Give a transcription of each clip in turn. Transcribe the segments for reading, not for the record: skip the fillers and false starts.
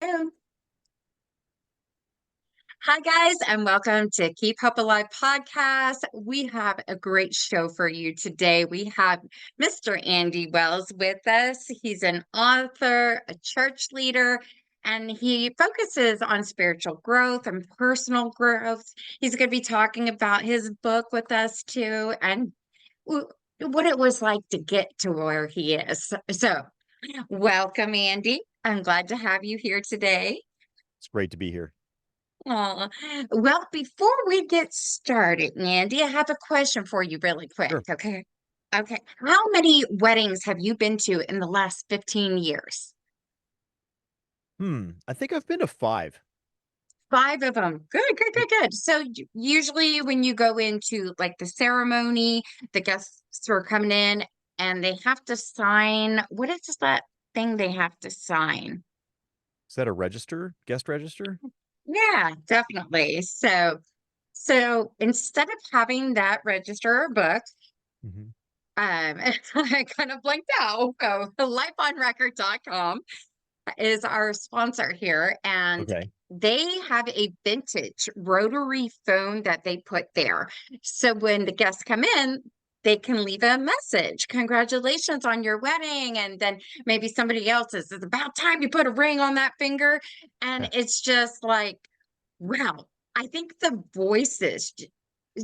Boom. Hi, guys, and welcome to Keep Hope Alive podcast. We have a great show for you today. We have Mr. Andy Wells with us. He's an author, a church leader, and he focuses on spiritual growth and personal growth. He's going to be talking about his book with us too, and what it was like to get to where he is. So, welcome, Andy. I'm glad to have you here today. It's great to be here. Oh, well, before we get started, Andy, I have a question for you really quick, Sure. okay? Okay. How many weddings have you been to in the last 15 years? I think I've been to five. Five of them. Good, good, Yep. good, good. So usually when you go into like the ceremony, the guests are coming in and they have to sign. What is that thing they have to sign? Is that a register? Guest register? Yeah, definitely. So instead of having that register or book, Hmm. I kind of blanked out. Oh, lifeonrecord.com is our sponsor here, and Okay. they have a vintage rotary phone that they put there. So when the guests come in, they can leave a message. Congratulations on your wedding. And then maybe somebody else says, it's about time you put a ring on that finger. And it's just like, wow, I think the voices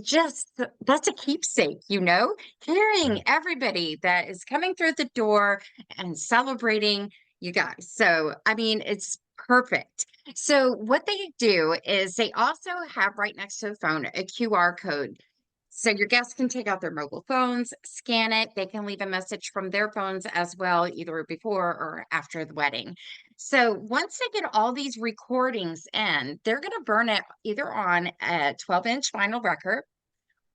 just that's a keepsake, Yeah. hearing everybody that is coming through the door and celebrating you guys. So, I mean, it's perfect. So, what they do is they also have right next to the phone a QR code. So, your guests can take out their mobile phones, scan it. They can leave a message from their phones as well, either before or after the wedding. So, once they get all these recordings in, they're going to burn it either on a 12-inch vinyl record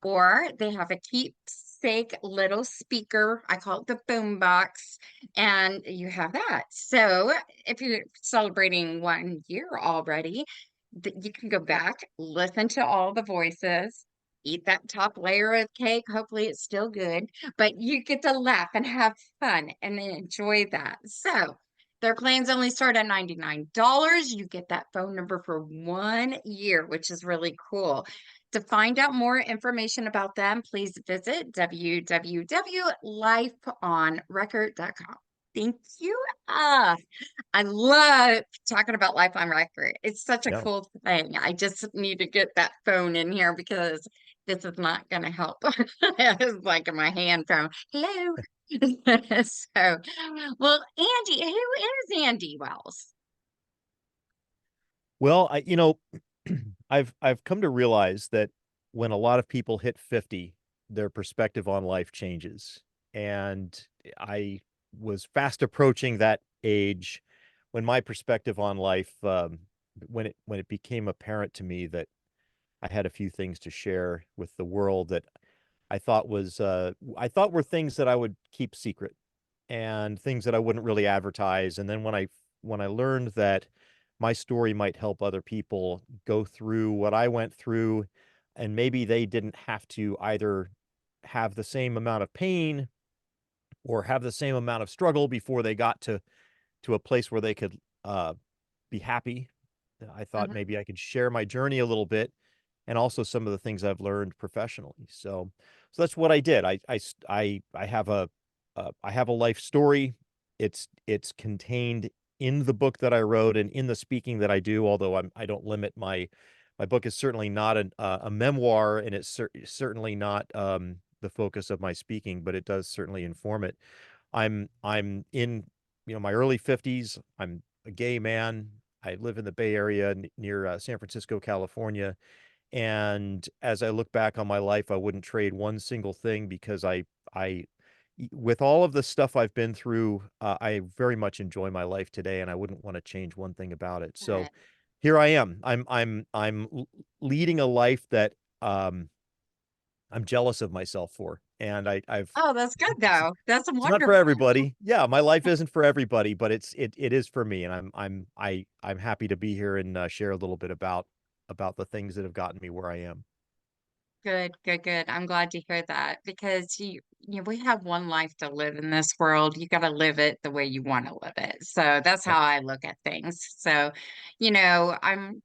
or they have a keepsake little speaker. I call it the boom box, and you have that. So if you're celebrating 1 year already, you can go back, listen to all the voices, eat that top layer of cake. Hopefully, it's still good, but you get to laugh and have fun and enjoy that. So their plans only start at $99. You get that phone number for 1 year, which is really cool. To find out more information about them, please visit www.lifeonrecord.com. Thank you. I love talking about Life on Record. It's such a Yeah. cool thing. I just need to get that phone in here because this is not going to help. It's like in my hand phone. Hello. So, well, Andy, who is Andy Wells? Well, I've come to realize that when a lot of people hit 50, their perspective on life changes. And I was fast approaching that age when my perspective on life, when it became apparent to me that I had a few things to share with the world that I thought were things that I would keep secret and things that I wouldn't really advertise. And then when I learned that my story might help other people go through what I went through, and maybe they didn't have to either have the same amount of pain or have the same amount of struggle before they got to a place where they could be happy. I thought Mhm. maybe I could share my journey a little bit and also some of the things I've learned professionally. So that's what I did. I have I have a life story. It's contained in the book that I wrote and in the speaking that I do. Although I don't limit my book is certainly not a memoir, and it's certainly not the focus of my speaking, but it does certainly inform it. I'm in my early 50s. I'm a gay man. I live in the Bay Area near San Francisco, California. And as I look back on my life, I wouldn't trade one single thing because with all of the stuff I've been through, I very much enjoy my life today, and I wouldn't want to change one thing about it. So here I am. I'm leading a life that um, I'm jealous of myself for, and I've Oh, that's good it's though. That's it's not for wonderful. everybody. Yeah, my life isn't for everybody, but it is for me, and I'm happy to be here and share a little bit about the things that have gotten me where I am. Good, good, good. I'm glad to hear that because we have one life to live in this world. You got to live it the way you want to live it. So that's Yep. how I look at things. So, I'm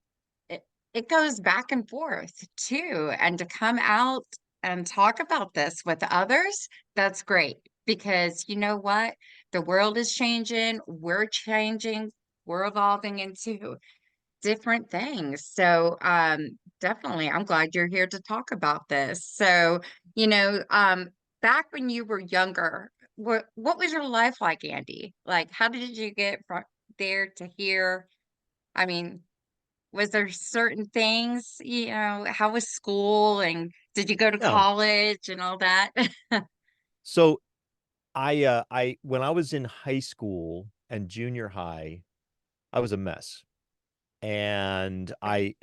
it, it goes back and forth too. And to come out and talk about this with others, that's great because you know what? The world is changing, we're changing, we're evolving into different things. So, definitely, I'm glad you're here to talk about this. So, back when you were younger, what was your life like, Andy? Like, how did you get from there to here? I mean, was there certain things, how was school and did you go to Yeah. college and all that? So I when I was in high school and junior high, I was a mess. And I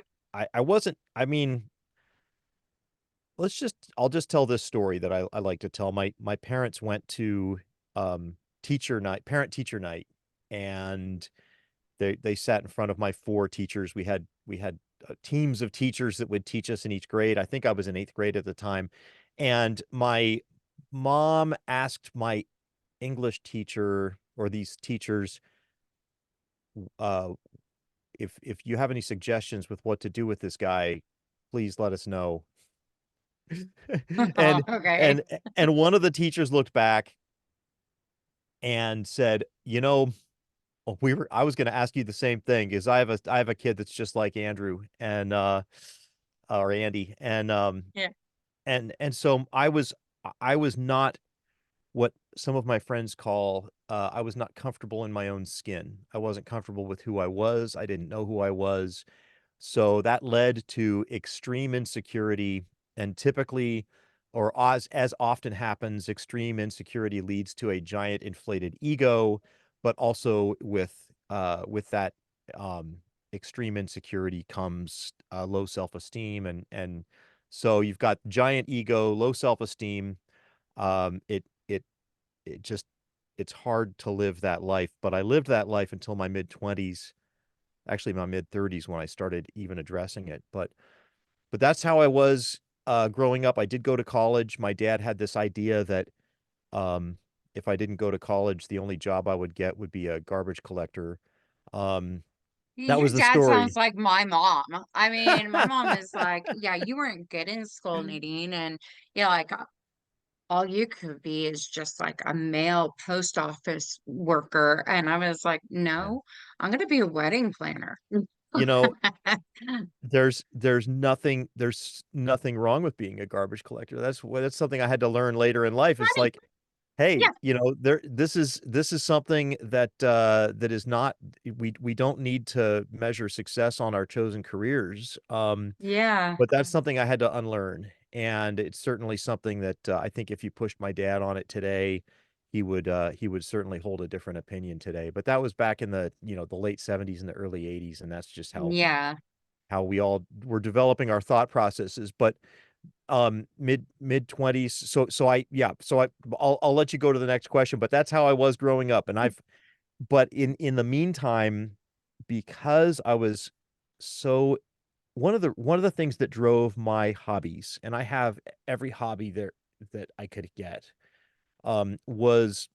wasn't, I mean, I'll just tell this story that I like to tell. My parents went to parent teacher night, and they sat in front of my four teachers. We had teams of teachers that would teach us in each grade. I think I was in eighth grade at the time. And my mom asked my English teacher, or these teachers, uh, if you have any suggestions with what to do with this guy, please let us know. Oh, and okay. and and one of the teachers looked back and said, I was going to ask you the same thing, is I have a kid that's just like Andrew, and or Andy, Yeah. and so I was not what some of my friends call, I was not comfortable in my own skin. I wasn't comfortable with who I was. I didn't know who I was. So that led to extreme insecurity, and typically, or as often happens, extreme insecurity leads to a giant inflated ego, but also with that um, extreme insecurity comes low self-esteem, and so you've got giant ego, low self-esteem. It just it's hard to live that life, but I lived that life until my mid-20s, actually my mid-30s, when I started even addressing it. But that's how I was growing up. I did go to college. My dad had this idea that um, if I didn't go to college, the only job I would get would be a garbage collector. Um, that Your was the dad sounds story. like my mom. I mean, my mom is like, yeah, you weren't good in school, Nadine. And like all you could be is just like a male post office worker. And I was like, Yeah. no, I'm going to be a wedding planner. You know, there's nothing wrong with being a garbage collector. That's something I had to learn later in life. It's Right. like, hey, Yeah. this is something that is not, we don't need to measure success on our chosen careers. Yeah. But that's something I had to unlearn, and it's certainly something that I think if you pushed my dad on it today, he would certainly hold a different opinion today. But that was back in the late 70s and the early 80s, and that's just Yeah. how we all were developing our thought processes. But mid 20s, I'll let you go to the next question, but that's how I was growing up. And but in the meantime, because I was so one of the things that drove my hobbies, and I have every hobby there that I could get, was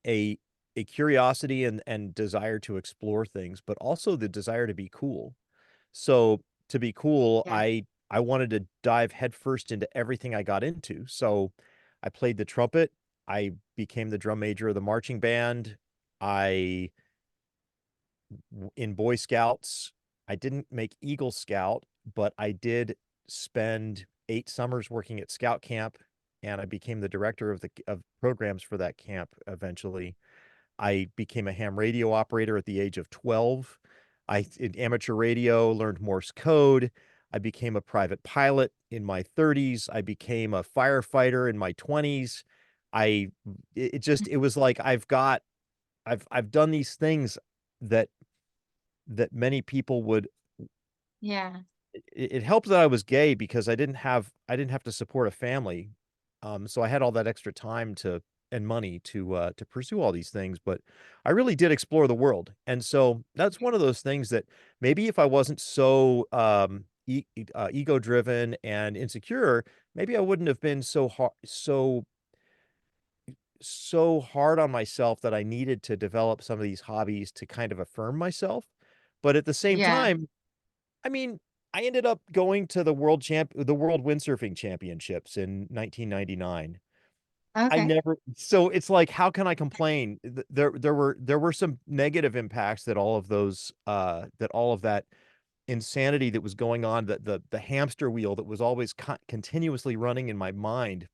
a a curiosity and desire to explore things, but also the desire to be cool. So to be cool, Yeah. I wanted to dive headfirst into everything I got into. So I played the trumpet. I became the drum major of the marching band. I In Boy Scouts, I didn't make Eagle Scout, but I did spend 8 summers working at Scout Camp, and I became the director of programs for that camp eventually. I became a ham radio operator at the age of 12. I in amateur radio learned Morse code. I became a private pilot in my 30s. I became a firefighter in my 20s. I it was like I've done these things that many people would. Yeah. It helped that I was gay because I didn't have to support a family. So I had all that extra time to and money to pursue all these things, but I really did explore the world. And so that's one of those things that maybe if I wasn't so ego driven and insecure, maybe I wouldn't have been so hard on myself that I needed to develop some of these hobbies to kind of affirm myself. But at the same Yeah. time, I mean, I ended up going to the World Windsurfing Championships in 1999. I Okay. never so it's like, how can I complain? There were some negative impacts that all of that insanity that was going on, that the hamster wheel that was always continuously running in my mind.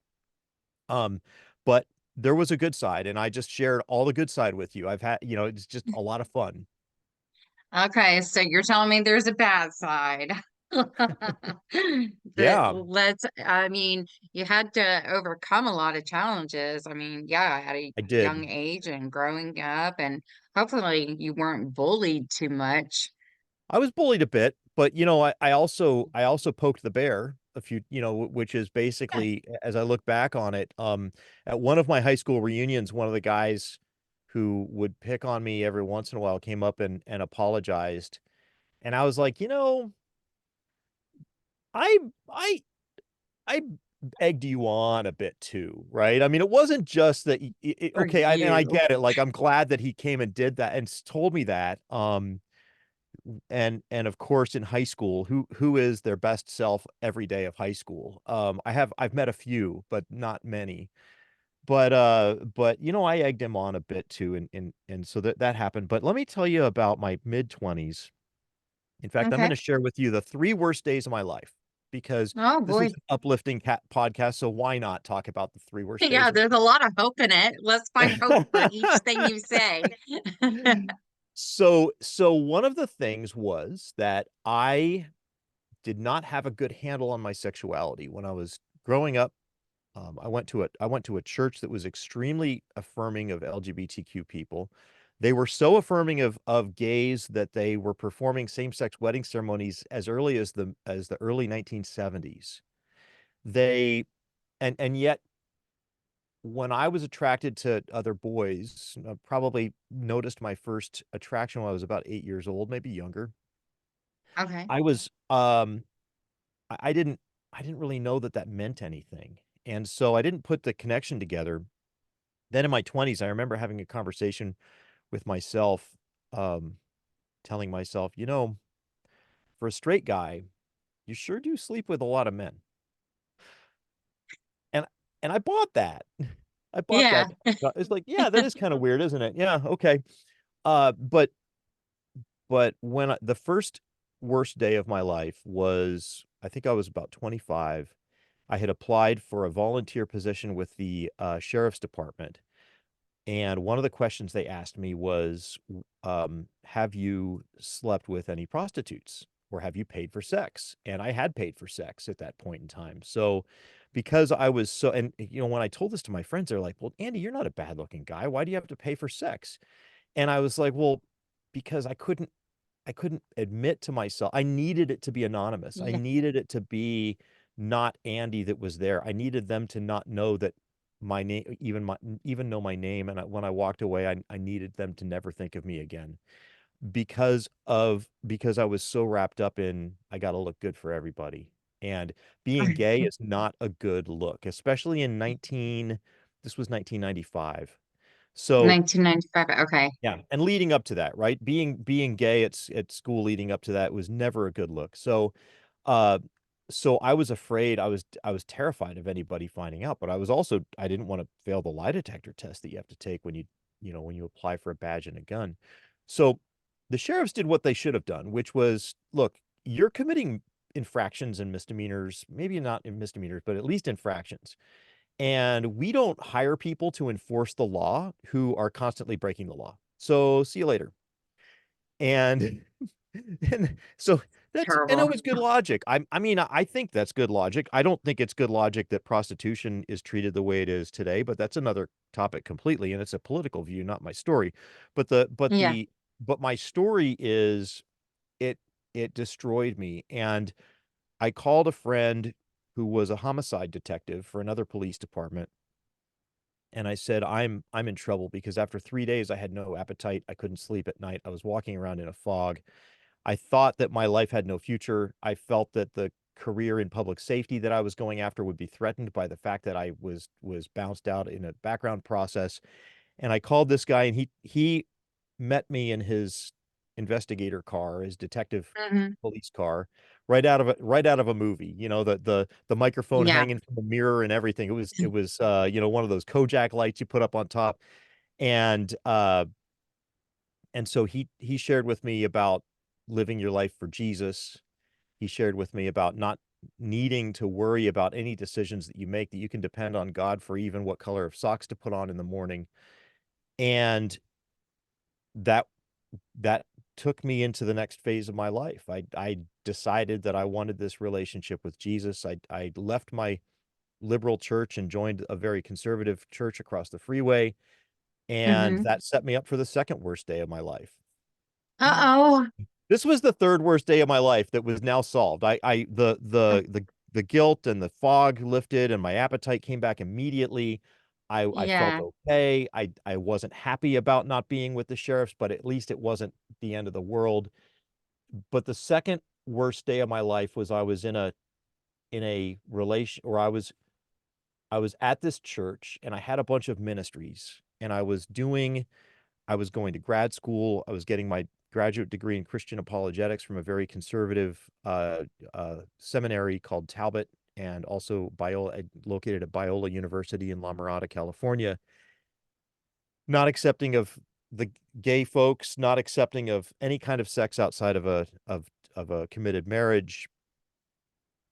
Um, but there was a good side, and I just shared all the good side with you. It's just a lot of fun. Okay, so you're telling me there's a bad side. But Yeah, I mean, you had to overcome a lot of challenges. I mean, yeah, at a I young did. age and growing up, and hopefully you weren't bullied too much. I was bullied a bit, but I also poked the bear a few, which is Yeah. basically, as I look back on it, at one of my high school reunions, one of the guys who would pick on me every once in a while came up and apologized. And I was like, I I I egged you on a bit too, right? I mean, it wasn't just that. For Okay, and I you. get it. Like, I'm glad that he came and did that and told me that. And of course, in high school, who is their best self every day of high school? I've met a few, but not many. But I egged him on a bit too, and so that happened. But let me tell you about my mid-20s. In fact, I'm going Okay. to share with you the 3 worst days of my life, because Oh this is boy. an uplifting podcast, so why not talk about the 3 worst days Yeah, of there's a lot of hope in it. Let's find hope for each thing you say. So one of the things was that I did not have a good handle on my sexuality when I was growing up. I went to a church that was extremely affirming of LGBTQ people. They were so affirming of gays that they were performing same-sex wedding ceremonies as early as the early 1970s. They and yet, when I was attracted to other boys, probably noticed my first attraction when I was about 8 years old, maybe younger. Okay. I was I didn't really know that that meant anything. And so I didn't put the connection together. Then in my 20s, I remember having a conversation with myself, um, telling myself, for a straight guy, you sure do sleep with a lot of men. And and I bought that. I bought Yeah. that. It's like, yeah, that is kind of weird, isn't it? Yeah, okay. But the first worst day of my life was, I think I was about 25. I had applied for a volunteer position with the sheriff's department. And one of the questions they asked me was, have you slept with any prostitutes, or have you paid for sex? And I had paid for sex at that point in time. So, because I was so, and when I told this to my friends, they're like, well, Andy, you're not a bad looking guy. Why do you have to pay for sex? And I was like, well, because I couldn't admit to myself. I needed it to be anonymous. I Yeah. needed it to be not Andy that was there. I needed them to not know that my name, even know my name. And when I walked away, I needed them to never think of me again, because I was so wrapped up in, I got to look good for everybody. And being gay is not a good look, especially this was 1995. So 1995. Okay. yeah, and leading up to that, right? Being gay at school leading up to that was never a good look. Uh, so I was afraid, I was terrified of anybody finding out, but I didn't want to fail the lie detector test that you have to take when you apply for a badge and a gun. So the sheriffs did what they should have done, which was, look, you're committing infractions and misdemeanors, maybe not in misdemeanors, but at least infractions. And we don't hire people to enforce the law who are constantly breaking the law. So see you later. And and so and it Terrible. was good logic. I mean, I think that's good logic. I don't think it's good logic that prostitution is treated the way it is today, but that's another topic completely, and it's a political view, not my story. But Yeah. my story is, it it destroyed me. And I called a friend who was a homicide detective for another police department, and I said, I'm in trouble, because after 3 days I had no appetite. I couldn't sleep at night. I was walking around in a fog. I thought that my life had no future. I felt that the career in public safety that I was going after would be threatened by the fact that I was bounced out in a background process. And I called this guy, and he met me in his investigator car, his detective Hmm. police car, right out of a movie. You know, the microphone Yeah. hanging from the mirror and everything. It was you know, one of those Kojak lights you put up on top. And so he shared with me about living your life for Jesus. He shared with me about not needing to worry about any decisions that you make, that you can depend on God for even what color of socks to put on in the morning. And that that took me into the next phase of my life. I decided that I wanted this relationship with Jesus. I left my liberal church and joined a very conservative church across the freeway, and Hmm. that set me up for the second worst day of my life. Uh-oh. This was the third worst day of my life that was now solved. The guilt and the fog lifted, and my appetite came back immediately. I felt Yeah. okay. I wasn't happy about not being with the sheriffs, but at least it wasn't the end of the world. But the second worst day of my life was I was in a relation, or I was at this church, and I had a bunch of ministries, and I was going to grad school. I was getting my graduate degree in Christian Apologetics from a very conservative seminary called Talbot, and also located at Biola University in La Mirada, California. Not accepting of the gay folks, not accepting of any kind of sex outside of a committed marriage.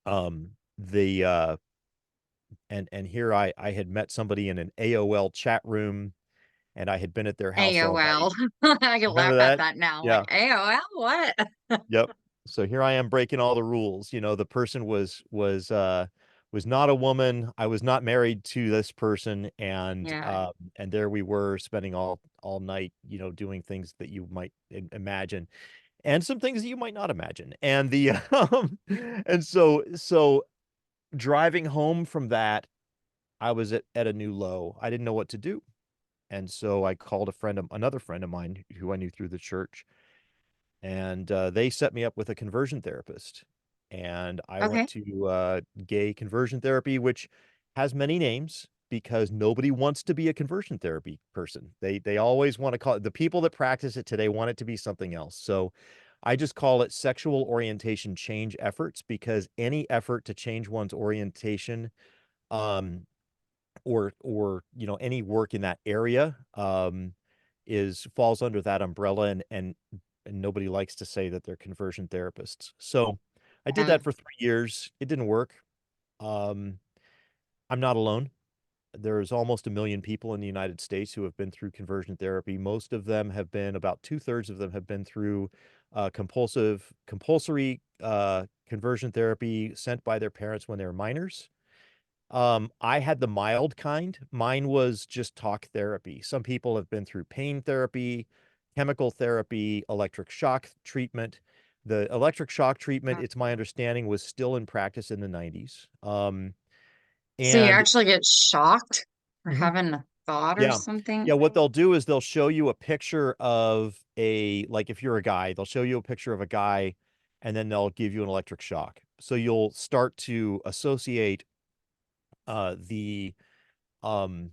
The And here I had met somebody in an AOL chat room, and I had been at their house all night. AOL. I can Remember laugh at that? that now. Yeah. Like, AOL, what? Yep. So here I am breaking all the rules. You know, the person was not a woman. I was not married to this person, Yeah. and there we were spending all night, you know, doing things that you might imagine, and some things that you might not imagine. And the and so driving home from that, I was at a new low. I didn't know what to do. And so I called another friend of mine who I knew through the church, and they set me up with a conversion therapist. And I went Okay. to gay conversion therapy, which has many names because nobody wants to be a conversion therapy person. They always want to call it, the people that practice it today want it to be something else. So I just call it sexual orientation change efforts, because any effort to change one's orientation, um, or you know, any work in that area, is falls under that umbrella, and nobody likes to say that they're conversion therapists. So I did Yeah. that for 3 years. It didn't work. um, I'm not alone. There's almost 1 million people in the United States who have been through conversion therapy. Most of them have been, about 2/3 of them have been through compulsory conversion therapy sent by their parents when they were minors. I had the mild kind. Mine was just talk therapy. Some people have been through pain therapy, chemical therapy, electric shock treatment. The electric shock treatment, it's my understanding, was still in practice in the 90s. So you And actually get shocked for Mhm. having a thought or Yeah. something? Yeah, what they'll do is they'll show you a picture of like, if you're a guy, they'll show you a picture of a guy, and then they'll give you an electric shock. So you'll start to associate the um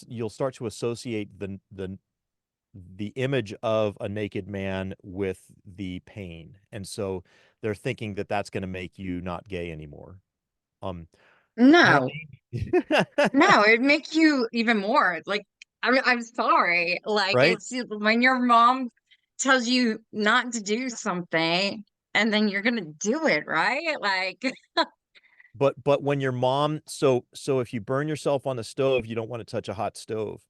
you'll start to associate the image of a naked man with the pain, and so they're thinking that that's going to make you not gay anymore. um No, Apparently. no, it'd make you even more like, I'm sorry. Like, Right. it's when your mom tells you not to do something and then you're gonna do it, right? Like, But when your mom, so if you burn yourself on the stove, you don't want to touch a hot stove.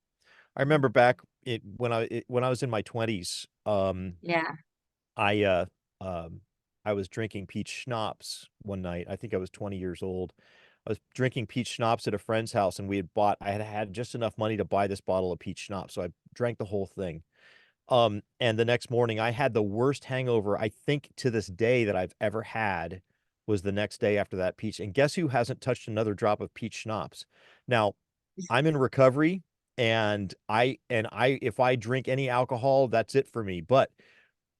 I remember back when I was in my 20s. yeah. I uh um I was drinking peach schnapps one night. I think I was 20 years old. I was drinking peach schnapps at a friend's house, and I had had just enough money to buy this bottle of peach schnapps. So I drank the whole thing. And the next morning I had the worst hangover I think to this day that I've ever had, was the next day after that peach. And guess who hasn't touched another drop of peach schnapps? Now, I'm in recovery, and I if I drink any alcohol, that's it for me. But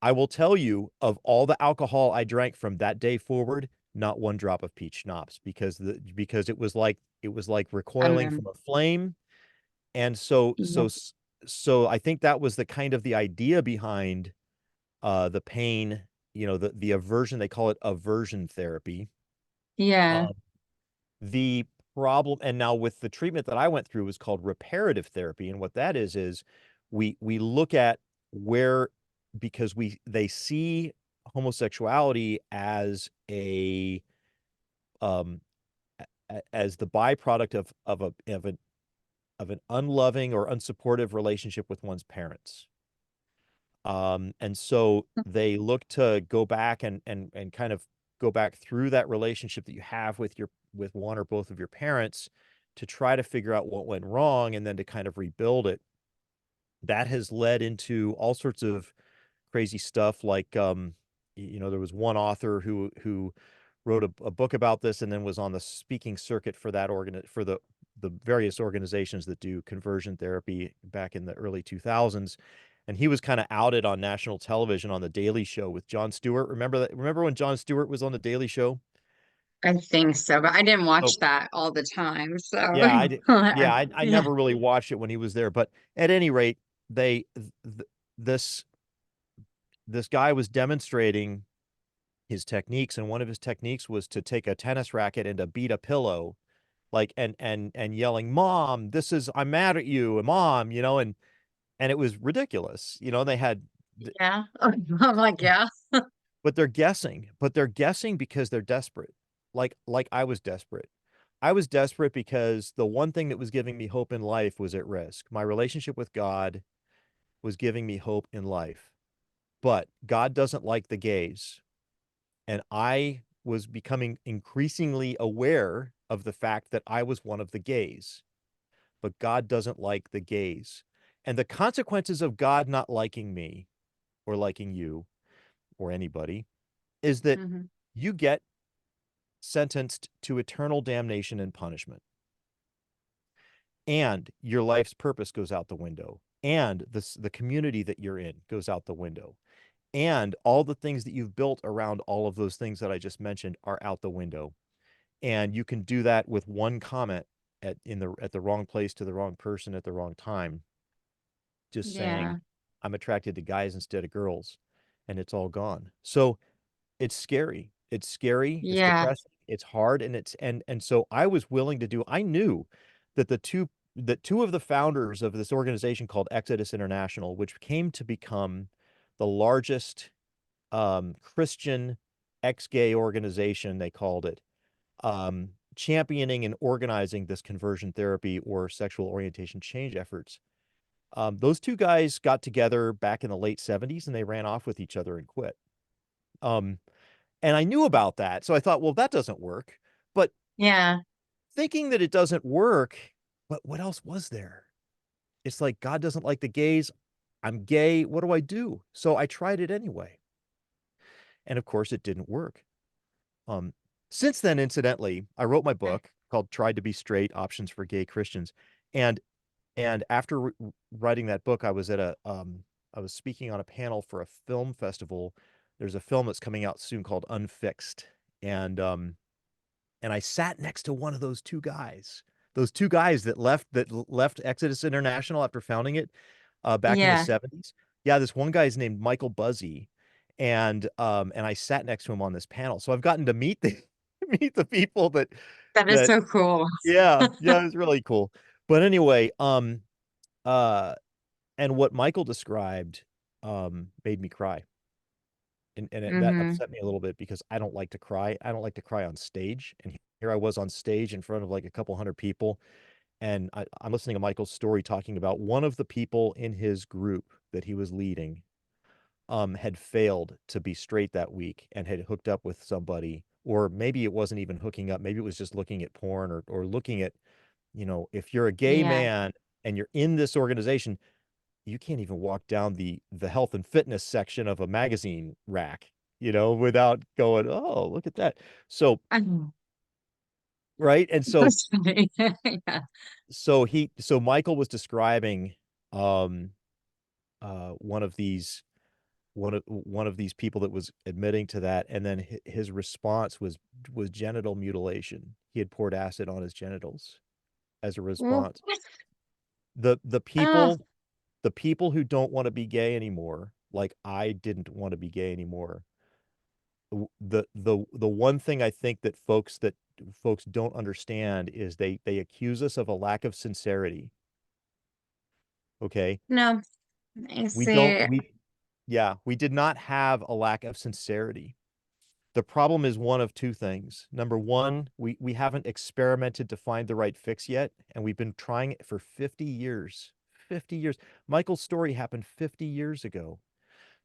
I will tell you, of all the alcohol I drank from that day forward, not one drop of peach schnapps, because it was like recoiling Um, from a flame. And so yeah, so so I think that was the kind of the idea behind the pain, the aversion. They call it aversion therapy. yeah, Um, the problem, and now with the treatment that I went through, was called reparative therapy. And what that is we look at where, because they see homosexuality as a um as the byproduct of an unloving or unsupportive relationship with one's parents. And so they look to go back and kind of go back through that relationship that you have with one or both of your parents, to try to figure out what went wrong and then to kind of rebuild it. That has led into all sorts of crazy stuff, like there was one author who wrote a book about this, and then was on the speaking circuit for the various organizations that do conversion therapy back in the early 2000s. And he was kind of outed on national television on the Daily Show with Jon Stewart. Remember when Jon Stewart was on the Daily Show? I think so, but I didn't watch So that all the time. So, yeah, I did. Yeah, I yeah, never really watched it when he was there, but at any rate, they this this guy was demonstrating his techniques, and one of his techniques was to take a tennis racket and to beat a pillow, like, and yelling, "Mom, I'm mad at you, Mom," and it was ridiculous. They had, yeah. I'm like, yeah, but they're guessing because they're desperate. Like I was desperate. I was desperate because the one thing that was giving me hope in life was at risk. My relationship with God was giving me hope in life. But God doesn't like the gays. And I was becoming increasingly aware of the fact that I was one of the gays. But God doesn't like the gays. And the consequences of God not liking me, or liking you, or anybody, is that hmm, you get sentenced to eternal damnation and punishment. And your life's purpose goes out the window. And the community that you're in goes out the window. And all the things that you've built around all of those things that I just mentioned are out the window. And you can do that with one comment at the wrong place to the wrong person at the wrong time, just saying, yeah, I'm attracted to guys instead of girls, and it's all gone. So it's scary. It's scary, it's yeah, depressing, it's hard, and so I was willing to do. I knew that two of the founders of this organization called Exodus International, which came to become the largest Christian ex-gay organization, they called it, championing and organizing this conversion therapy or sexual orientation change efforts. Those two guys got together back in the late 70s, and they ran off with each other and quit. Um, and I knew about that. So I thought, well, that doesn't work. But yeah. thinking that it doesn't work, but what else was there? It's like, God doesn't like the gays. I'm gay. What do I do? So I tried it anyway. And of course, it didn't work. Um, since then, incidentally, I wrote my book called Tried to Be Straight: Options for Gay Christians. And after writing that book, I was speaking on a panel for a film festival. There's a film that's coming out soon called Unfixed. And I sat next to one of those two guys that left Exodus International after founding it back in the Yeah, 70s. Yeah, this one guy's named Michael Buzzy, and I sat next to him on this panel. So I've gotten to meet the meet the people that is that so cool. yeah, it's really cool. But anyway, uh and what Michael described made me cry. That Hmm. upset me a little bit because I don't like to cry. I don't like to cry on stage. And here I was on stage in front of like a couple hundred people. And I'm listening to Michael's story, talking about one of the people in his group that he was leading had failed to be straight that week and had hooked up with somebody. Or maybe it wasn't even hooking up. Maybe it was just looking at porn, or looking at, if you're a gay Yeah. man and you're in this organization, you can't even walk down the health and fitness section of a magazine rack, without going, oh, look at that. So, Oh, right. And so, that's funny. Yeah. so Michael was describing, one of these, one of these people that was admitting to that, and then his response was genital mutilation. He had poured acid on his genitals as a What? response. The Oh, people who don't want to be gay anymore, like I didn't want to be gay anymore. The one thing I think that folks don't understand is they accuse us of a lack of sincerity. Okay. no. I We don't see. we Yeah, we did not have a lack of sincerity. The problem is one of two things. Number one, we haven't experimented to find the right fix yet, and we've been trying it for 50 years. 50 years. Michael's story happened 50 years ago.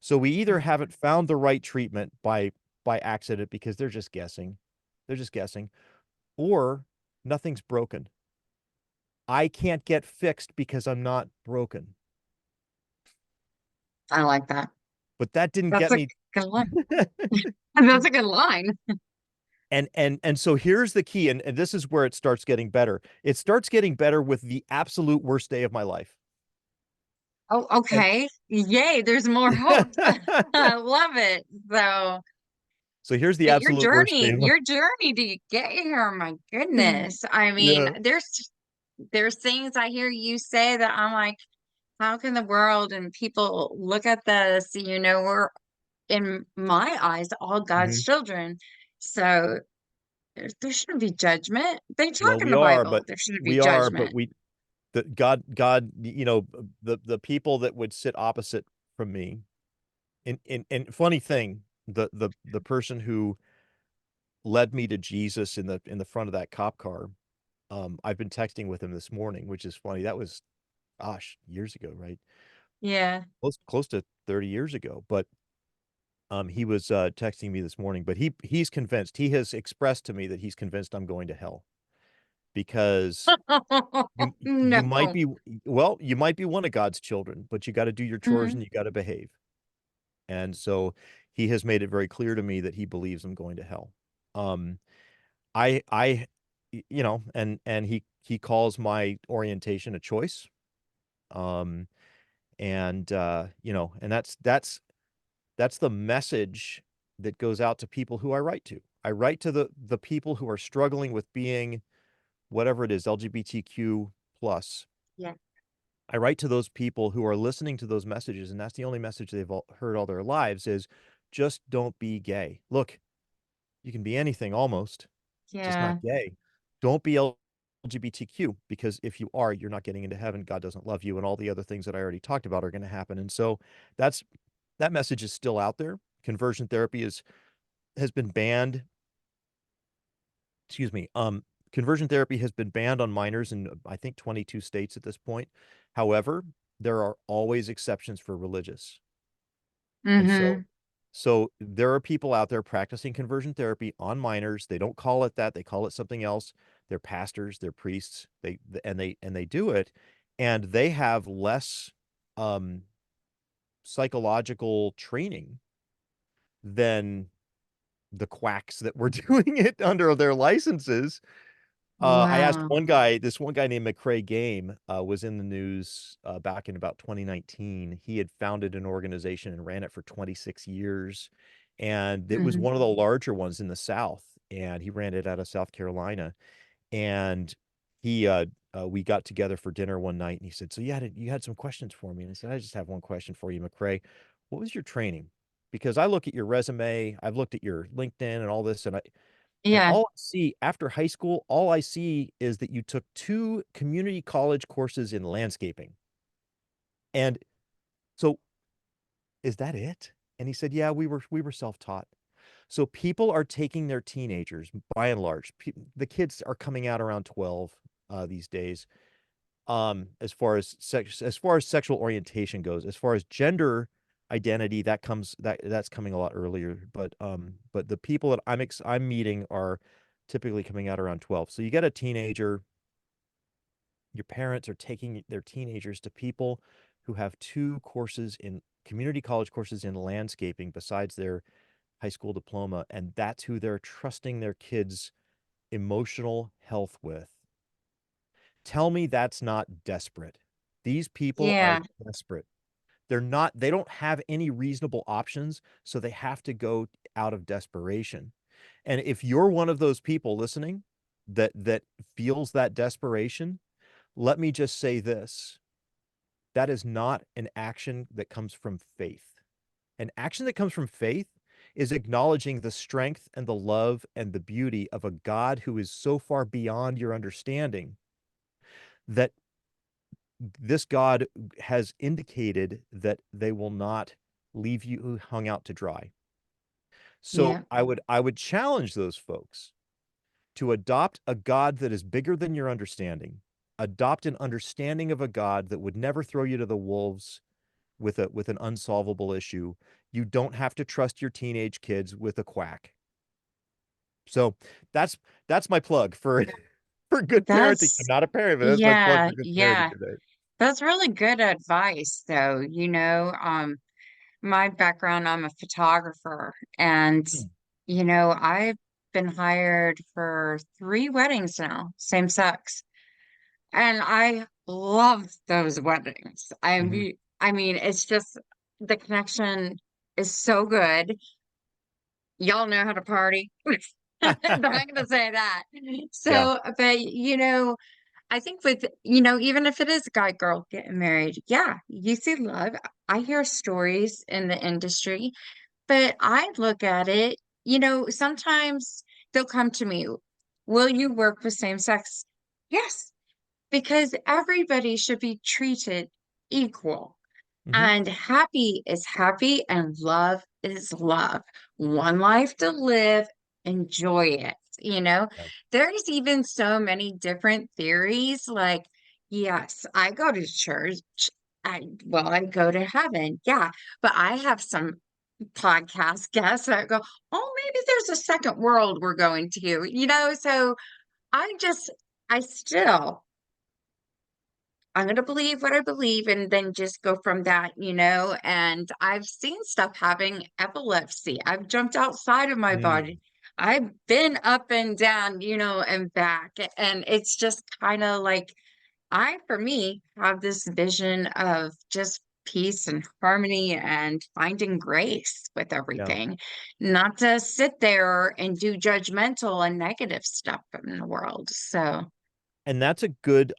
So we either Mhm. haven't found the right treatment by accident because they're just guessing. They're just guessing, or nothing's broken. I can't get fixed because I'm not broken. I like that. But that didn't That's get a me. good line. That's a good line. And so here's the key, and this is where it starts getting better. It starts getting better with the absolute worst day of my life. Oh, And okay. Yay, there's more hope. I love it. So, so here's the but absolute worst day of my your journey to get here, my goodness. I mean, Yeah. there's things I hear you say that I'm like, how can the world and people look at this? We're in my eyes all God's Mhm. children. So there shouldn't be judgment. They Well, talk in we the are, Bible. but There shouldn't be we are, but judgment. we the God, the people that would sit opposite from me. And funny thing, the person who led me to Jesus in the front of that cop car, I've been texting with him this morning, which is funny. That was, gosh, years ago, right? Yeah. Close to 30 years ago. But he was texting me this morning, but he's convinced. He has expressed to me that he's convinced I'm going to hell because you might No. be, well, you might be one of God's children, but you got to do your chores Mhm. and you got to behave. And so he has made it very clear to me that he believes I'm going to hell. Um, I, and he calls my orientation a choice. Um, and that's the message that goes out to people who I write to. I write to the people who are struggling with being whatever it is, LGBTQ plus. Yeah. I write to those people who are listening to those messages, and that's the only message they've heard all their lives is just don't be gay. Look, you can be anything almost, just not Yeah. gay. Don't be LGBTQ because if you are, you're not getting into heaven. God doesn't love you, and all the other things that I already talked about are going to happen. And so that's that message is still out there. Conversion therapy has been banned. Excuse me. Conversion therapy has been banned on minors in I think 22 states at this point. However, there are always exceptions for religious. And so Hmm. so there are people out there practicing conversion therapy on minors. They don't call it that. They call it something else. They're pastors, they're priests. They do it, and they have less um psychological training than the quacks that were doing it under their licenses. I asked Wow. this one guy named McCrae Game was in the news back in about 2019. He had founded an organization and ran it for 26 years. And it was Hmm. one of the larger ones in the South. And he ran it out of South Carolina. And we got together for dinner one night and he said, so you had some questions for me. And I said, I just have one question for you, McCrae. What was your training? Because I look at your resume, I've looked at your LinkedIn and all this, and Yeah. all I see after high school, all I see is that you took 2 community college courses in landscaping. And so is that it? And he said, yeah, we were self-taught. So people are taking their teenagers, by and large. The kids are coming out around 12 these days. As far as sexual orientation goes, as far as gender identity, that's coming a lot earlier. But the people that I'm meeting are typically coming out around 12. So you get a teenager, your parents are taking their teenagers to people who have 2 community college courses in landscaping besides their high school diploma, and that's who they're trusting their kids' emotional health with. Tell me that's not desperate. These people are Yeah. desperate. they don't have any reasonable options, so they have to go out of desperation. And if you're one of those people listening that feels that desperation, let me just say this. That is not an action that comes from faith. An action that comes from faith is acknowledging the strength and the love and the beauty of a God who is so far beyond your understanding that this God has indicated that they will not leave you hung out to dry. So Yeah. I would challenge those folks to adopt a God that is bigger than your understanding. Adopt an understanding of a God that would never throw you to the wolves with an unsolvable issue. You don't have to trust your teenage kids with a quack. So that's that's my plug for for good parenting. I'm That's, not a parent, but that's my plug yeah, for good parenting yeah. today. That's really good advice, though. My background, I'm a photographer, and, Hmm. I've been hired for 3 weddings now, same sex. And I love those weddings. Mhm. I mean, it's just the connection is so good. Y'all know how to party. I'm not gonna say that. Yeah. So, but I think with, even if it is a guy girl getting married, yeah, you see love. I hear stories in the industry, but I look at it, sometimes they'll come to me, will you work with same sex? Yes, because everybody should be treated equal. Hmm. And happy is happy and love is love. One life to live, enjoy it. Yeah. There's even so many different theories. Like, yes, I go to church. I go to heaven. Yeah. But I have some podcast guests that go, oh, maybe there's a second world we're going to. So I just, I still, I'm going to believe what I believe and then just go from that. And I've seen stuff having epilepsy. I've jumped outside of my Mm. body. I've been up and down, and back. And it's just kind of like, for me, have this vision of just peace and harmony and finding grace with Yeah. everything, not to sit there and do judgmental and negative stuff in the world. So, And that's a good,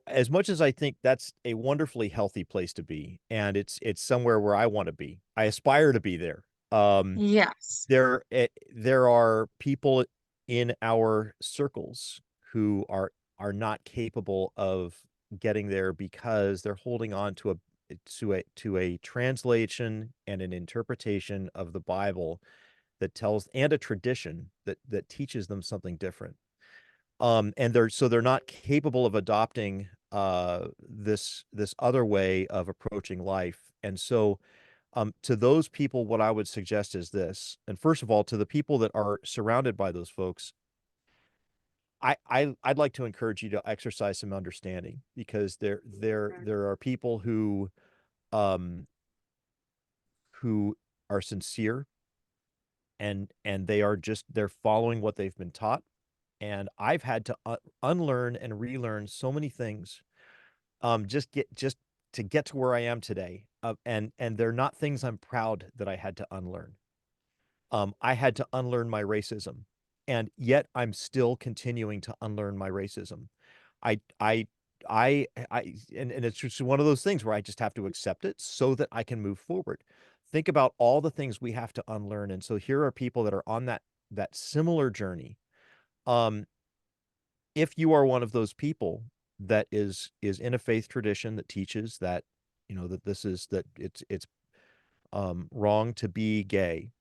as much as I think that's a wonderfully healthy place to be, and it's somewhere where I want to be. I aspire to be there. Um, yes. there are people in our circles who are not capable of getting there because they're holding on to a translation and an interpretation of the Bible that tells and a tradition that teaches them something different. And they're not capable of adopting this other way of approaching life. And so to those people, what I would suggest is this. And first of all, to the people that are surrounded by those folks, I'd like to encourage you to exercise some understanding because there are people um who are sincere and they're following what they've been taught. And I've had to unlearn and relearn so many things just to get to where I am today. And they're not things I'm proud that I had to unlearn. I had to unlearn my racism, and yet I'm still continuing to unlearn my racism. I I and it's just one of those things where I just have to accept it so that I can move forward. Think about all the things we have to unlearn, and so here are people that are on that similar journey. Um, if you are one of those people that is in a faith tradition that teaches that, that this is that it's wrong to be gay,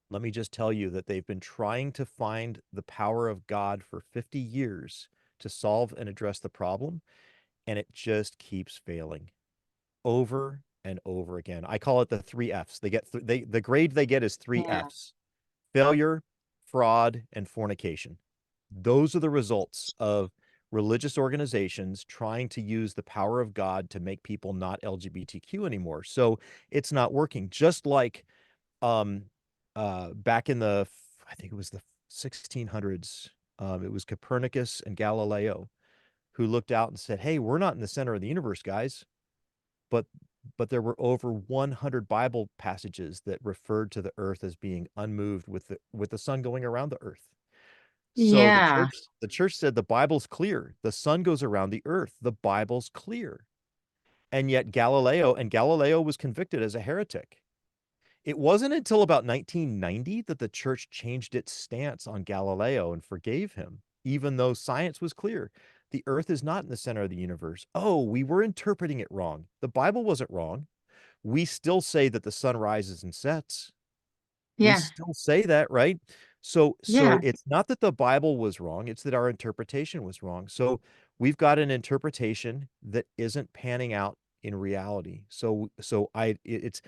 let me just tell you that they've been trying to find the power of God for 50 years to solve and address the problem, and it just keeps failing over and over again. I call it the 3 Fs. They get the grade they get is three Yeah. Fs: failure, fraud, and fornication. Those are the results of religious organizations trying to use the power of God to make people not LGBTQ anymore. So it's not working. Just like um, back in I think it was the 1600s, it was Copernicus and Galileo who looked out and said, "Hey, we're not in the center of the universe, guys." But but there were over 100 Bible passages that referred to the earth as being unmoved with the sun going around the earth. So Yeah. the church said the Bible's clear. The sun goes around the earth. The Bible's clear. And yet Galileo was convicted as a heretic. It wasn't until about 1990 that the church changed its stance on Galileo and forgave him, even though science was clear. The earth is not in the center of the universe. Oh, we were interpreting it wrong. The Bible wasn't wrong. We still say that the sun rises and sets. We Yeah. still say that, right? So Yeah. it's not that the Bible was wrong, it's that our interpretation was wrong. So we've got an interpretation that isn't panning out in reality. It's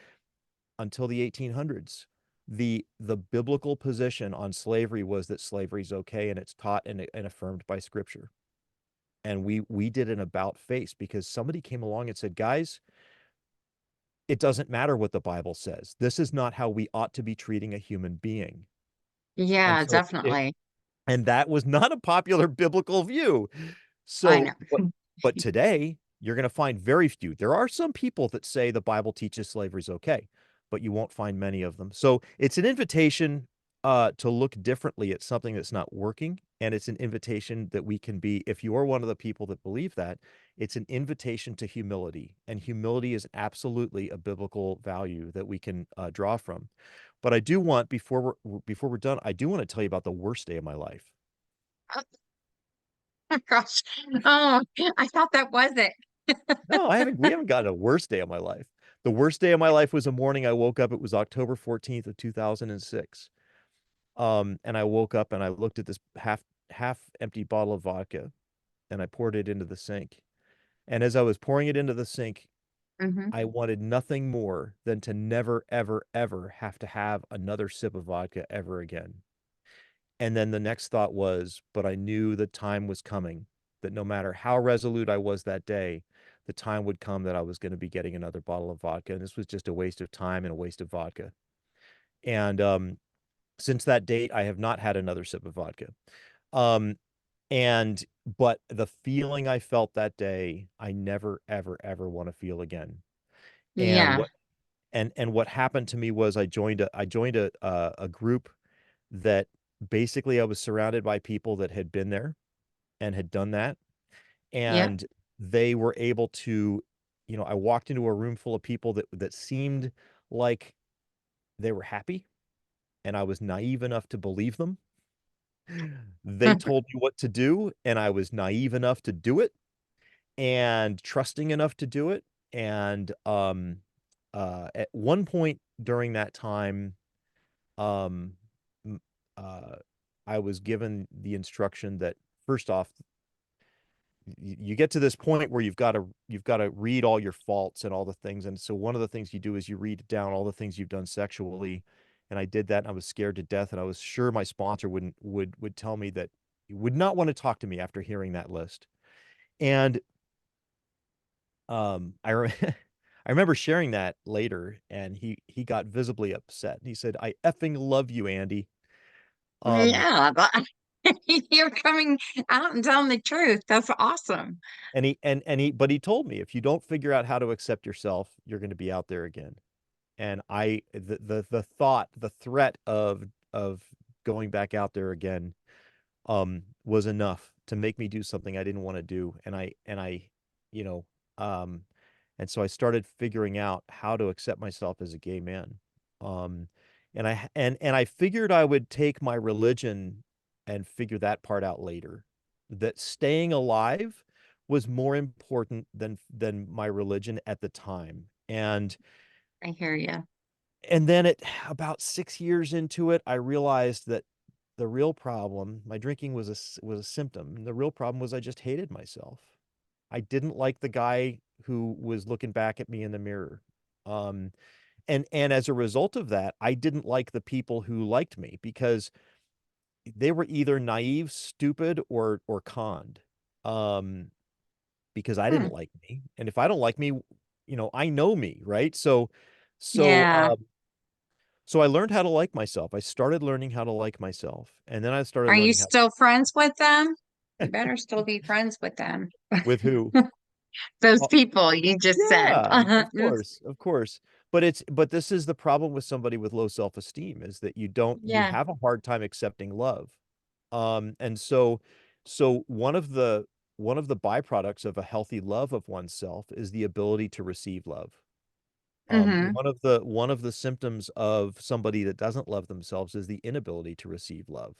until the 1800s. The biblical position on slavery was that slavery is okay and it's taught and affirmed by scripture. And we did an about face because somebody came along and said, guys, it doesn't matter what the Bible says. This is not how we ought to be treating a human being. And Yeah, so it definitely. and that was not a popular biblical view. I So, know. but today you're going to find very few. There are some people that say the Bible teaches slavery is okay, but you won't find many of them. So it's an invitation to look differently at something that's not working, and it's an invitation that we can be. If you are one of the people that believe that, it's an invitation to humility, and humility is absolutely a biblical value that we can draw from. But I do want before we're done, I do want to tell you about the worst day of my life. Oh my gosh. Oh, I thought that was it. No, I haven't. We haven't gotten a worst day of my life. The worst day of my life was a morning I woke up. It was October 14th of 2006. And I woke up and I looked at this half empty bottle of vodka and I poured it into the sink. And as I was pouring it into the sink, Hmm. I wanted nothing more than to never, ever, ever have to have another sip of vodka ever again. And then the next thought was, but I knew the time was coming, that no matter how resolute I was that day, the time would come that I was going to be getting another bottle of vodka. And this was just a waste of time and a waste of vodka. And since that date, I have not had another sip of vodka. Um, but the feeling I felt that day, I never, ever, ever want to feel again. And Yeah. what happened to me was I joined a group that basically I was surrounded by people that had been there and had done that. Yep. And they were able to, I walked into a room full of people that seemed like they were happy, and I was naive enough to believe them. They told me what to do, and I was naive enough to do it and trusting enough to do it. And at one point during that time, um, m- uh, I was given the instruction that first off, you get to this point where you've got to read all your faults and all the things. And so one of the things you do is you read down all the things you've done sexually. And I did that, and I was scared to death, and I was sure my sponsor wouldn't would tell me that he would not want to talk to me after hearing that list. And I I remember sharing that later, and he got visibly upset. He said, "I effing love you, Andy." Um, Yeah. You're coming out and telling the truth. That's awesome. but he told me, if you don't figure out how to accept yourself, you're going to be out there again. And the thought, the threat of going back out there again, was enough to make me do something I didn't want to do. And I, you know, um, and so I started figuring out how to accept myself as a gay man. Um, and I figured I would take my religion and figure that part out later. That staying alive was more important than my religion at the time. I hear you. And then it about 6 years into it, I realized that the real problem, my drinking was a symptom. And the real problem was I just hated myself. I didn't like the guy who was looking back at me in the mirror. Um, and as a result of that, I didn't like the people who liked me because they were either naive, stupid, or conned. Um, because I Hmm. didn't like me. And if I don't like me, I know me, right? So Yeah. so I learned how to like myself. I started learning how to like myself. And then I started Are you learning how still friends with them? You better still be friends with them. with who? Those people you just said. Yeah, of course, of course. But this is the problem with somebody with low self-esteem is that you Yeah. have a hard time accepting love. And so one of the byproducts of a healthy love of oneself is the ability to receive love. Hmm. One of the symptoms of somebody that doesn't love themselves is the inability to receive love.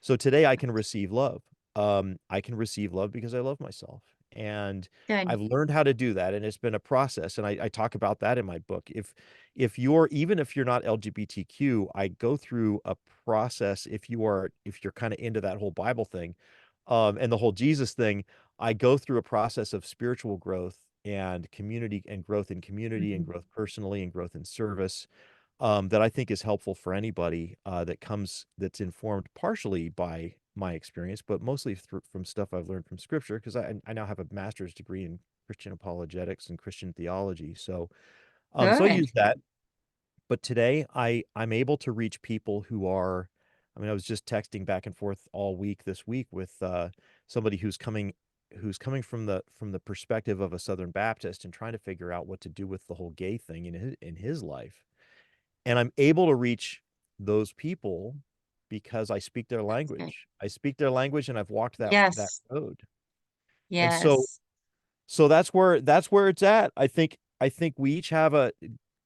So today I can receive love. I can receive love because I love myself. And Good. I've learned how to do that. And it's been a process. And I talk about that in my book. If you're even if you're not LGBTQ, I go through a process if you're kind of into that whole Bible thing, and the whole Jesus thing, I go through a process of spiritual growth and community and growth in community and Mhm. growth personally and growth in service that I think is helpful for anybody that's informed partially by my experience, but mostly from stuff I've learned from Scripture because I now have a master's degree in Christian apologetics and Christian theology. So I Good. use that. But today I'm able to reach people who are. I mean, I was just texting back and forth all week this week with somebody who's coming from the perspective of a Southern Baptist and trying to figure out what to do with the whole gay thing in his life and I'm able to reach those people because I speak their That's good. language. I speak their language and I've walked that Yes. road. And Yes. so that's where it's at. I think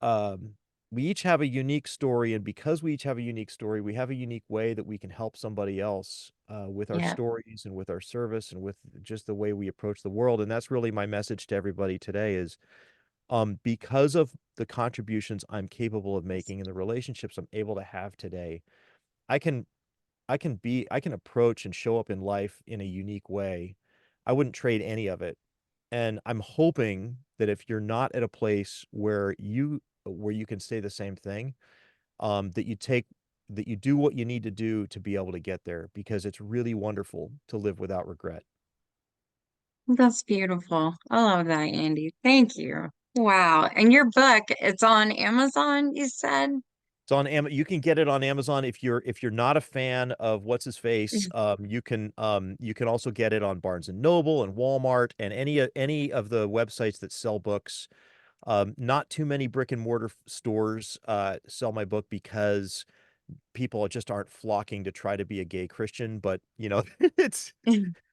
um we each have a unique story and because we each have a unique story, we have a unique way that we can help somebody else with our Yeah. stories and with our service and with just the way we approach the world. And that's really my message to everybody today is because of the contributions I'm capable of making and the relationships I'm able to have today, I can I can approach and show up in life in a unique way. I wouldn't trade any of it. And I'm hoping that if you're not at a place where you can say the same thing, that you do what you need to do to be able to get there because it's really wonderful to live without regret. That's beautiful. I love that, Andy. Thank you. Wow. And your book, it's on Amazon, you said? It's on You can get it on Amazon if you're not a fan of what's his face. You can also get it on Barnes and Noble and Walmart and any of the websites that sell books. Not too many brick and mortar stores sell my book because people just aren't flocking to try to be a gay Christian. But it's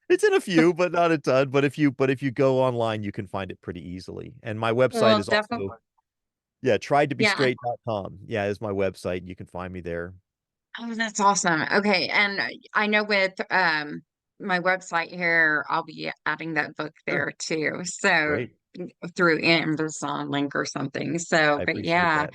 it's in a few, but not a ton. But if you go online, you can find it pretty easily. And my website Well, is also definitely. yeah, Yeah. triedtobestraight.com. Yeah, is my website. You can find me there. Oh, that's awesome. Okay. And I know with my website here, I'll be adding that book Sure. there too. So Great. through Amazon link or something. I So, but appreciate yeah. that.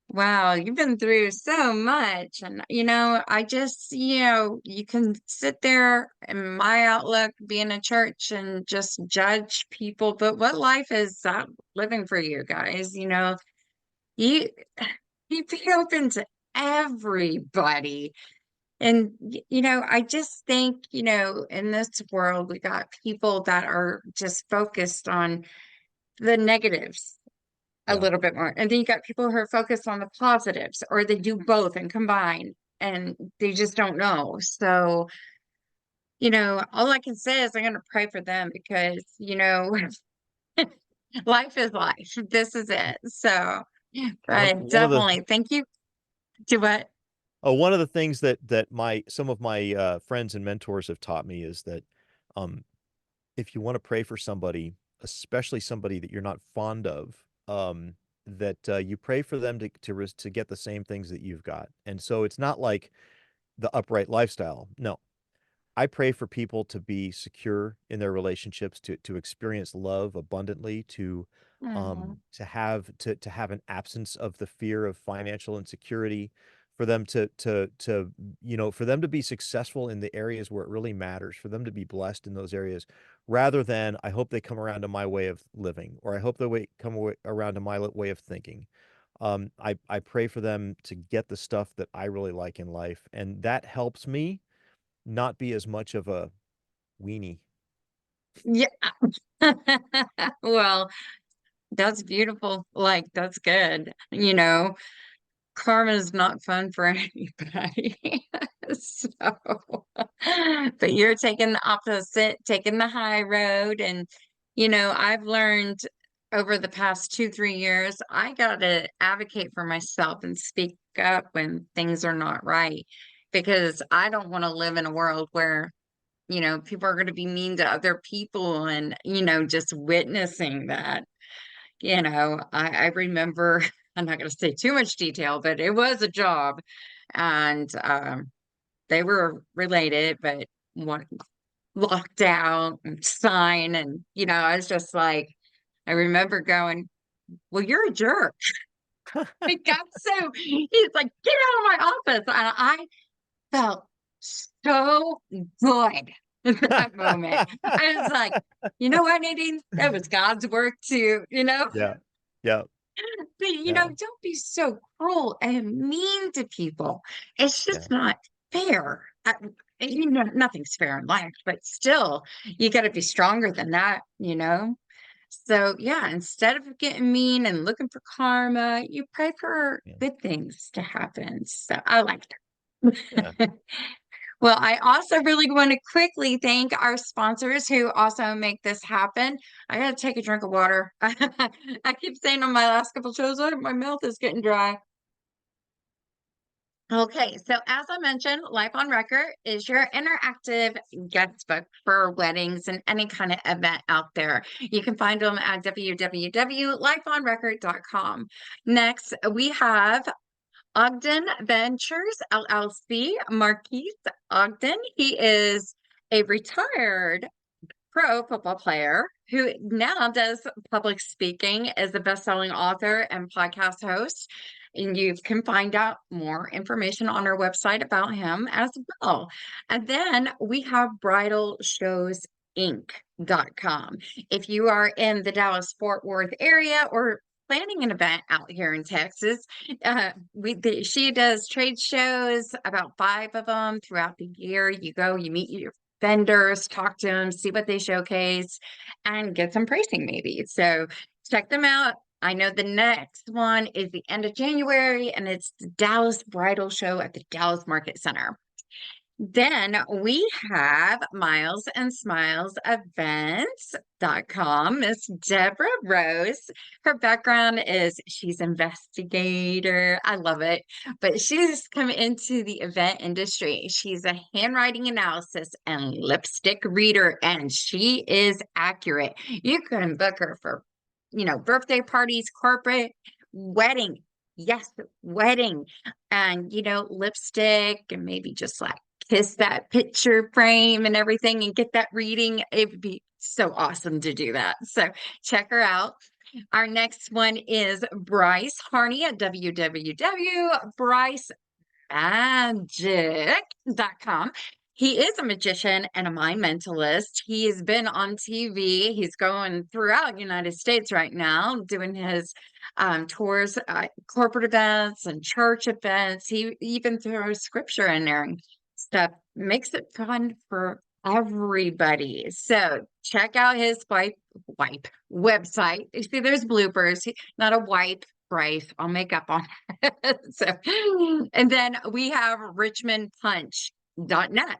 Wow, you've been through so much. And, I just, you can sit there in my outlook, be in a church and just judge people. But what life is that living for you guys? You, you be open to everybody. And, I just think, in this world, we got people that are just focused on the negatives a Yeah. little bit more. And then you got people who are focused on the positives, or they do both and combine, and they just don't know. So, all I can say is I'm going to pray for them because, life is life. This is it. So, One but one of the definitely thank you to what? one of the things that my some of my friends and mentors have taught me is that um if you want to pray for somebody, especially somebody that you're not fond of, that you pray for them to get the same things that you've got. And so it's not like the upright lifestyle. No, I pray for people to be secure in their relationships, to experience love abundantly, Oh, to have an absence of the fear of financial insecurity, for them for them to be successful in the areas where it really matters, for them to be blessed in those areas, rather than I hope they come around to my way of living, or I hope around to my way of thinking. I pray for them to get the stuff that I really like in life, and that helps me not be as much of a weenie. yeah. Well, that's beautiful. Like, that's good. Karma is not fun for anybody. So, but you're taking the opposite, taking the high road, and I've learned over the past 2, 3 years, I got to advocate for myself and speak up when things are not right because I don't want to live in a world where, people are going to be mean to other people and, just witnessing that. I remember, I'm not going to say too much detail, but it was a job and they were related, but one locked out and sign. And, I was just like, I remember going, well, you're a jerk. It got so, he's like, get out of my office. And I felt so good in that moment. I was like, you know what, Nadine? That was God's work too. Yeah. Yeah. But, Yeah. don't be so cruel and mean to people. It's Yeah. just not fair. Nothing's fair in life, but still, you got to be stronger than that. So, yeah, instead of getting mean and looking for karma, you pray for Yeah. good things to happen. So, I like Yeah. that. Well, I also really want to quickly thank our sponsors who also make this happen. I gotta take a drink of water. I keep saying on my last couple shows, "Oh, my mouth is getting dry." Okay, so as I mentioned, Life on Record is your interactive guest book for weddings and any kind of event out there. You can find them at www.lifeonrecord.com. Next, we have Ogden Ventures LLC, Marquise Ogden. He is a retired pro football player who now does public speaking as a best-selling author and podcast host. And you can find out more information on our website about him as well. And then we have bridalshowsinc.com. If you are in the Dallas Fort Worth area or planning an event out here in Texas, she does trade shows, about 5 of them throughout the year. You go, you meet your vendors, talk to them, see what they showcase, and get some pricing maybe. So check them out. I know the next one is the end of January, and it's the Dallas Bridal Show at the Dallas Market Center. Then we have Miles and Smiles Events.com. Miss Deborah Rose. Her background is she's investigator. I love it. But she's come into the event industry. She's a handwriting analysis and lipstick reader, and she is accurate. You can book her for, birthday parties, corporate, wedding. Yes, wedding. And, lipstick and maybe just like kiss that picture frame and everything and get that reading. It would be so awesome to do that. So check her out. Our next one is Bryce Harney at www.brycemagic.com. He is a magician and a mind mentalist. He has been on TV. He's going throughout United States right now, doing his tours, corporate events and church events. He even throws scripture in there and stuff. Makes it fun for everybody. So check out his wipe website. You see, there's bloopers. Not a wipe, Bryce. I'll make up on it. So, and then we have richmondpunch.net.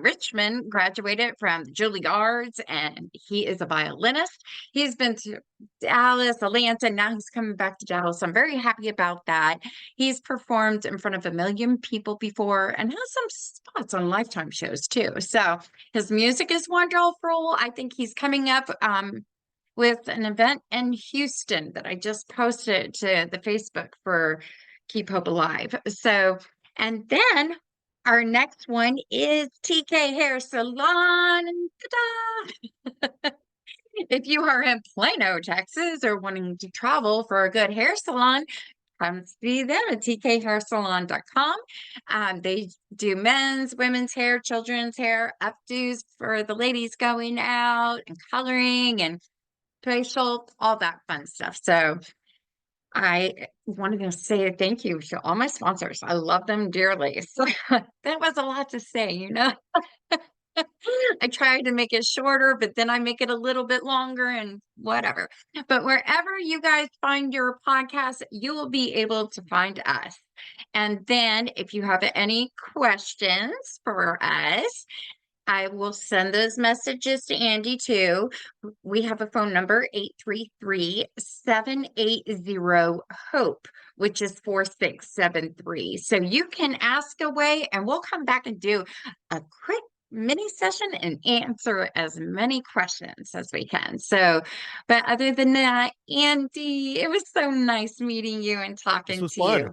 Richmond graduated from the Juilliards and he is a violinist. He's been to Dallas, Atlanta. Now he's coming back to Dallas. I'm very happy about that. He's performed in front of 1 million people before and has some spots on Lifetime shows too. So his music is wonderful. I think he's coming up with an event in Houston that I just posted to the Facebook for Keep Hope Alive. So, and then our next one is TK Hair Salon. Ta-da! If you are in Plano, Texas, or wanting to travel for a good hair salon, come see them at tkhairsalon.com. They do men's, women's hair, children's hair, updos for the ladies going out, and coloring and facial, all that fun stuff. So I wanted to say thank you to all my sponsors. I love them dearly. So that was a lot to say. I tried to make it shorter, but then I make it a little bit longer and whatever. But wherever you guys find your podcast, you will be able to find us. And then if you have any questions for us, I will send those messages to Andy too. We have a phone number, 833-780-HOPE, which is 4673. So you can ask away and we'll come back and do a quick mini session and answer as many questions as we can. So, but other than that, Andy, it was so nice meeting you and This talking was to you. fun.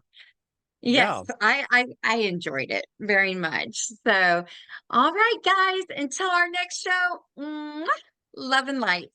Yes, Yeah. I enjoyed it very much. So, all right, guys, until our next show, mwah, love and light.